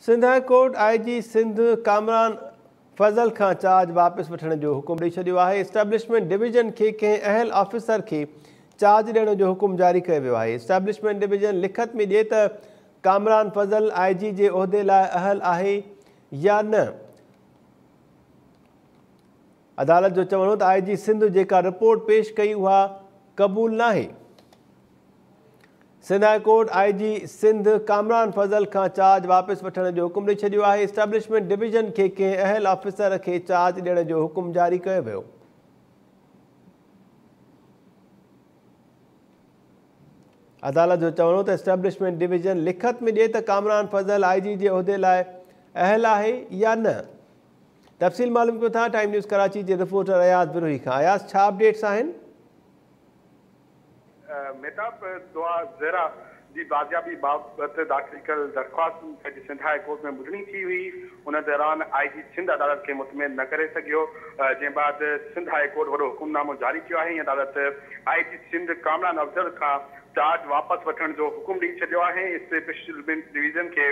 Sindh high court IG Sindh Kamran Fazal Khan charge वापस वठण जो हुकुम ॾेई छॾियो आहे। एस्टेब्लिशमेंट डिवीज़न खे कंहिं अहल ऑफिसर खे चार्ज ॾियण जो हुकुम जारी कयो वियो आहे। एस्टेब्लिशमेंट डिवीज़न लिखत में ॾिए त कामरान फज़ल IG जे उहिदे लाइ अहल आहे या न। अदालत जो चवणो त IG सिंध जेका रिपोर्ट पेश कई उहा क़बूल नाहे। Sindh high court IG Sindh Kamran Fazal Khan charge वापस वठण जो हुकुम ॾेई छॾियो आहे। एस्टेब्लिशमेंट डिवीज़न खे कंहिं अहल ऑफिसर खे चार्ज ॾियण जो हुकुम जारी कयो वियो। अदालत जो चवणो त एस्टेब्लिशमेंट डिवीज़न लिखत में ॾिए त कामरान फज़ल IG जे उहिदे लाइ अहल आहे या न। तफ़सील मालूम कयो था टाइम न्यूज़ कराची जे रिपोर्टर अयाज़ बिरोही खां। अयाज़, छा अपडेट्स आहिनि? मेहताब दुआ ज़रा जी बाजियाबी बाबति दाख़िल कयल दरख़्वास्त सिंध हाई कोर्ट में ॿुधणी थी हुई। उन दौरान IG सिंध अदालत खे मुतमिन न करे सघियो, जंहिं बाद सिंध हाई कोर्ट वॾो हुकुमनामो जारी कयो आहे। अदालत IG सिंध कामरान अफ़ज़ल खां चार्ज वापस वठण जो हुकुम ॾेई छॾियो आहे। एस्टेब्लिशमेंट डिवीज़न खे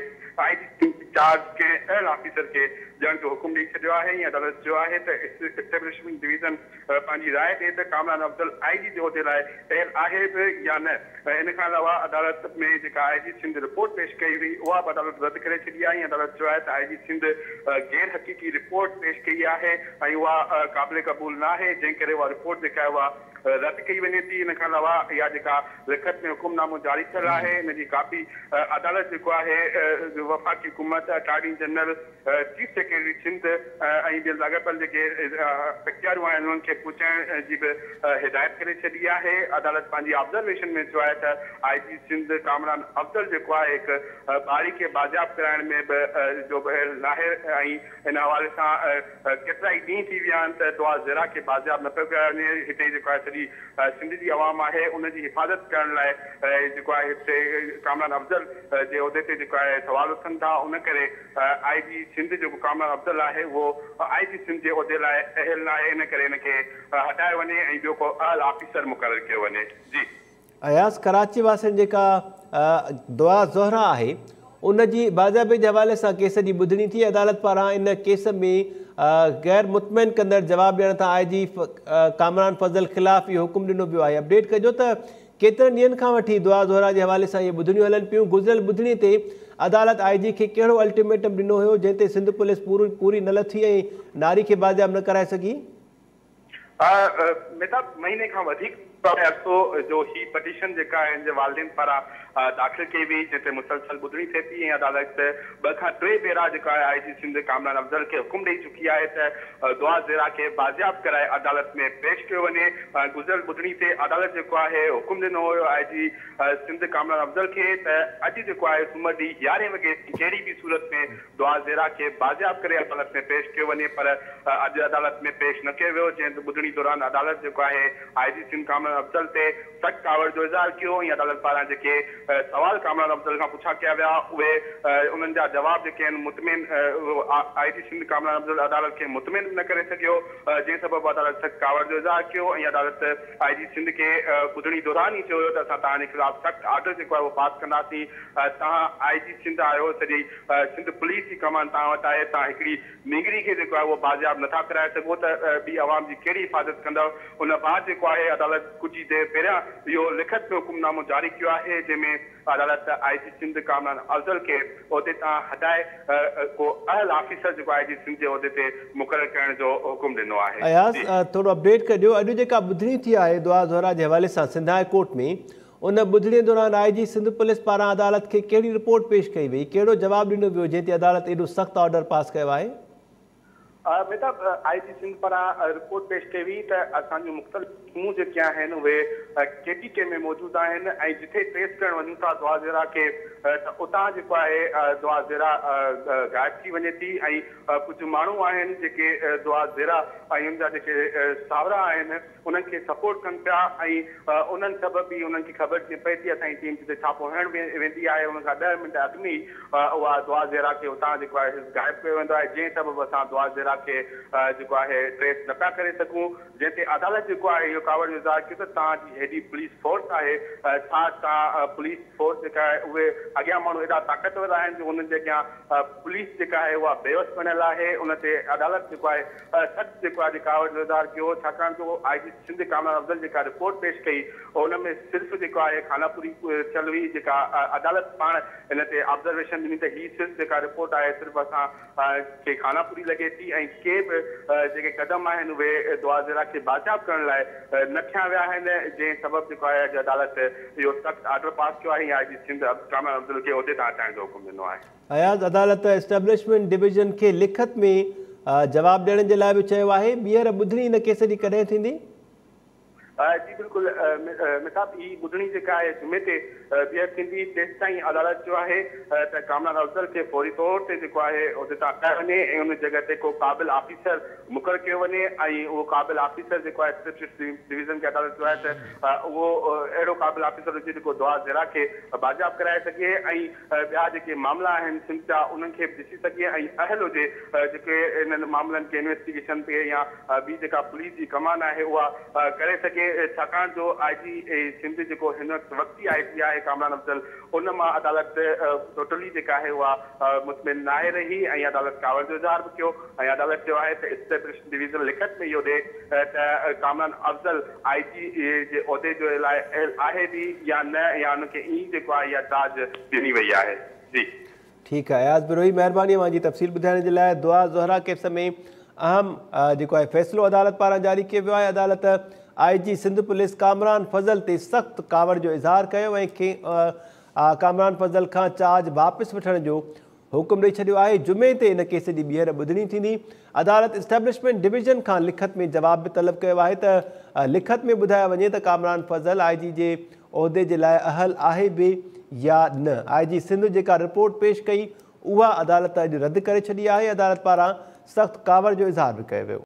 IG चार्ज के अहल ऑफिसर खे ॾियण जो हुकुम ॾेई छॾियो आहे। अदालत चयो आहे त एस्टेब्लिशमेंट डिवीज़न पंहिंजी राय ॾिए त कामरान अफ़ज़ल IG जे उहिदे लाइ अहल आहे बि या न। इन खां अलावा अदालत में जेका IG सिंध रिपोर्ट पेश कई हुई उहा बि अदालत रद्द करे छॾी आहे। अदालत चयो आहे त IG सिंध गैर हक़ीक़ी रिपोर्ट पेश कई आहे ऐं उहा क़ाबिल क़बूल न आहे, जंहिं करे उहा रिपोर्ट जेका आहे उहा रद्द कई वञे थी। इन खां अलावा इहा जेका लिखत में हुकुमनामो जारी थियल आहे इन जी कापी अदालत जेको आहे वफ़ाक़ी हुकूमत, attorney general, chief secretary Sindh ऐं ॿिया लाॻापियल जेके इख्तियारूं आहिनि उन्हनि खे पहुचाइण जी बि हिदायत करे छॾी आहे। अदालत पंहिंजी ऑब्ज़र्वेशन में चयो आहे त IG सिंध कामरान अफ़ज़ल जेको आहे हिकु ॿारी खे बाज़ियाब कराइण में बि जो नाहे ऐं इन हवाले सां केतिरा ई ॾींहं थी विया आहिनि त दुआ ज़रा खे बाज़ियाब न पियो करायो वञे। हिते जेको आहे सॼी सिंध जी आवाम आहे उनजी हिफ़ाज़त करण लाइ जेको आहे हिते कामरान अफ़ज़ल जे उहिदे ते जेको आहे सवाल उथनि था। उन करे IG सिंध जेको कामरान अफ़ज़ल आहे उहो IG सिंध जे उहिदे लाइ अहल न आहे, इन करे इनखे हटायो वञे ऐं ॿियो को अहल ऑफिसर मुक़ररु कयो वञे। जी अयाज़, कराची वासियुनि जेका दुआ ज़ोहरा आहे उनजी बाज़ाबे जे हवाले सां केस जी ॿुधणी थी। अदालत पारां इन केस में गैर मुतमइन कंदड़ जवाब ॾियण तां IG कामरान फज़ल ख़िलाफ़ इहो हुकुम ॾिनो वियो आहे। अपडेट कजो त केतिरनि ॾींहंनि खां वठी दुआ ज़ोहरा जे हवाले सां इहे ॿुधणियूं हलनि पियूं। गुज़िरियल ॿुधणी ते अदालत IG खे कहिड़ो अल्टीमेटम ॾिनो हुयो जंहिं ते सिंध पुलिस पूरी न लथी ऐं नारी खे बाज़ियाब न कराए सघी? मेहताब, महीने खां वधीक अरसो जो ही पटिशन जेका आहे हिन जे वालिदैन पारां दाख़िल कई वई, जंहिं ते मुसलसल ॿुधणी थिए थी ऐं अदालत 2 खां 3 भेरा जेका आहे IG सिंध कामरान अफ़ज़ल खे हुकुम ॾेई चुकी आहे त दुआ ज़रा खे बाज़ियाब कराए अदालत में पेश कयो वञे। गुज़िरियल ॿुधणी ते अदालत जेको आहे हुकुम ॾिनो हुयो IG सिंध कामरान अफ़ज़ल खे त अॼु जेको आहे सूमर ॾींहुं 11 वॻे कहिड़ी बि सूरत में दुआ ज़रा खे बाज़ियाब करे अदालत में पेश कयो वञे, पर अॼु अदालत में पेश न कयो वियो। जंहिं ॿुधणी दौरान अदालत जेको आहे IG सिंध कामरान अफ़ज़ल ते सख़्त कावड़ जो इज़हार कयो ऐं अदालत पारां जेके सवाल कामरान अफ़ज़ल खां पुछा कया विया उहे उन्हनि जा जवाब जेके आहिनि मुतमिन IG सिंध कामरान अफ़ज़ल अदालत खे मुतमिन न करे सघियो, जंहिं सबबु अदालत सख़्त कावड़ जो इज़हार कयो ऐं अदालत IG सिंध खे ॿुधणी दौरान ई चयो त असां तव्हांजे ख़िलाफ़ सख़्त ऑर्डर जेको आहे उहो पास कंदासीं। तव्हां IG सिंध आहियो, सॼी सिंध पुलिस जी कमान तव्हां वटि आहे, तव्हां हिकिड़ी निंगरी खे जेको आहे उहो बाज़ियाब नथा कराए सघो त ॿी आवाम जी कहिड़ी हिफ़ाज़त कंदव। उन बाद जेको आहे अदालत कुझु ई देरि पहिरियां इहो लिखत में हुकुमनामो जारी कयो आहे जंहिंमें अदालत IG सिंध कामरान अफ़ज़ल खे उहिदे तां हटाए को अहल ऑफिसर जेको IG सिंध जे उहिदे ते मुक़ररु करण जो हुकुम ॾिनो आहे। अयाज़, थोरो अपडेट कजो, अॼु जेका ॿुधणी थी आहे दुआ ज़ोहरा जे हवाले सां सिंध हाई कोर्ट में, उन ॿुधणीअ दौरान IG सिंध पुलिस पारां अदालत खे कहिड़ी रिपोर्ट पेश कई वई, कहिड़ो जवाबु ॾिनो वियो जंहिं ते अदालत एॾो सख़्तु ऑर्डर पास कयो आहे? मेहताब, IG सिंध पारां रिपोर्ट पेश कई हुई त असांजूं मुख़्तलिफ़ टीमूं जेके आहिनि उहे KTK में मौजूदु आहिनि ऐं जिथे ट्रेस करणु वञूं था दुआ ज़रा खे त उतां जेको आहे दुआ ज़रा गाइब थी वञे थी ऐं कुझु माण्हू आहिनि जेके दुआ ज़रा ऐं उन जा जेके सावरा आहिनि उन्हनि खे सपोर्ट कनि पिया ऐं उन्हनि सबबु बि उन्हनि खे ख़बर पए थी असांजी टीम जिते छापो हणण वेंदी आहे उन खां 10 मिंट अॻु में ई उहा दुआ ज़रा खे उतां जेको आहे गाइब कयो वेंदो आहे, जंहिं सबबु असां दुआ ज़रा खे जेको आहे ट्रेस न पिया करे सघूं, जंहिं ते अदालत जेको आहे इहो कावड़ जो इज़हार कयो त तव्हांजी हेॾी पुलिस फोर्स आहे, छा तव्हां पुलिस फोर्स जेका आहे उहे अॻियां माण्हू एॾा ताक़तवर आहिनि जो उन्हनि जे अॻियां पुलिस जेका आहे उहा बेवस बणियल आहे। उन ते अदालत जेको आहे सख़्तु जेको आहे कावड़ जो इज़हार कयो, छाकाणि जो IG सिंध कामरान अफ़ज़ल जेका रिपोर्ट पेश कई उन में सिर्फ़ु जेको आहे खानापुरी थियल हुई, जेका अदालत पाण इन ते ऑब्ज़र्वेशन ॾिनी त हीअ सिर्फ़ु जेका रिपोर्ट आहे सिर्फ़ु असां खे खानापुरी लॻे थी ऐं के बि जेके क़दम आहिनि उहे दुआ ज़ेरा खे बाचाब करण लाइ न खयां विया आहिनि, जंहिं सबबु जेको आहे अॼु अदालत इहो सख़्तु ऑर्डर पास कयो आहे ऐं IG सिंध कामरान अफ़ज़ल खे उहिदे तां हटाइण जो हुकुम ॾिनो आहे। अयाज़, अदालत एस्टेब्लिशमेंट डिवीज़न खे लिखत में जवाब ॾियण जे लाइ बि चयो आहे। ॿीहर ॿुधणी इन केस जी कॾहिं थींदी? जी बिल्कुलु मिसाब ही ॿुधणी जेका आहे जुमे ते ॿीहर थींदी, तेसि ताईं अदालत जो आहे त कामरान अफ़ज़ल खे फौरी तौर ते जेको आहे उहिदे तां हटायो वञे ऐं उन जॻह ते को क़ाबिल ऑफिसर मुक़ररु कयो वञे ऐं उहो क़ाबिल ऑफिसर जेको आहे डिवीज़न खे अदालत जो आहे त उहो अहिड़ो क़ाबिल ऑफिसर हुजे जेको दुआ ज़ेरा खे बाजाब कराए सघे ऐं ॿिया जेके मामला आहिनि सिंध जा उन्हनि खे बि ॾिसी सघे ऐं अहल हुजे जेके इन्हनि मामलनि खे इन्वेस्टिगेशन ते या ॿी जेका पुलिस जी कमान आहे उहा करे सघे, छाकाणि जो IG सिंध जेको हिन वक़्ती IG आहे कामरान अफ़ज़ल उन मां अदालत टोटली जेका आहे उहा मुतमिन न आहे रही ऐं अदालत कावड़ जो इज़हार बि कयो ऐं अदालत चयो आहे त एस्टेब्लिशमेंट डिवीज़न लिखत में इहो ॾे त कामरान अफ़ज़ल IG जे उहिदे जो लाइ आहे बि या न, या उनखे ईअं जेको आहे इहा दाज ॾिनी वई आहे। जी ठीकु आहे अयाज़ बिरोही, महिरबानी मुंहिंजी तफ़सील ॿुधाइण जे लाइ। दुआ ज़ोहरा केस में अहम जेको आहे फ़ैसिलो अदालत पारां जारी कयो वियो आहे। अदालत IG सिंध पुलिस कामरान फज़ल ते सख़्तु कावड़ जो इज़हार कयो ऐं कामरान फज़ल खां चार्ज वापसि वठण जो हुकुम ॾेई छॾियो आहे। जुमे ते इन केस जी ॿीहर ॿुधणी थींदी। अदालत एस्टेब्लिशमेंट डिवीज़न खां लिखत में जवाब बि तलब कयो आहे त लिखत में ॿुधायो वञे त कामरान फज़ल IG जे उहिदे जे लाइ अहल आहे बि या न। IG सिंध जेका रिपोर्ट पेश कई उहा अदालत अॼु रद्द करे छॾी आहे। अदालत पारां सख़्तु कावड़ जो इज़हार बि कयो वियो।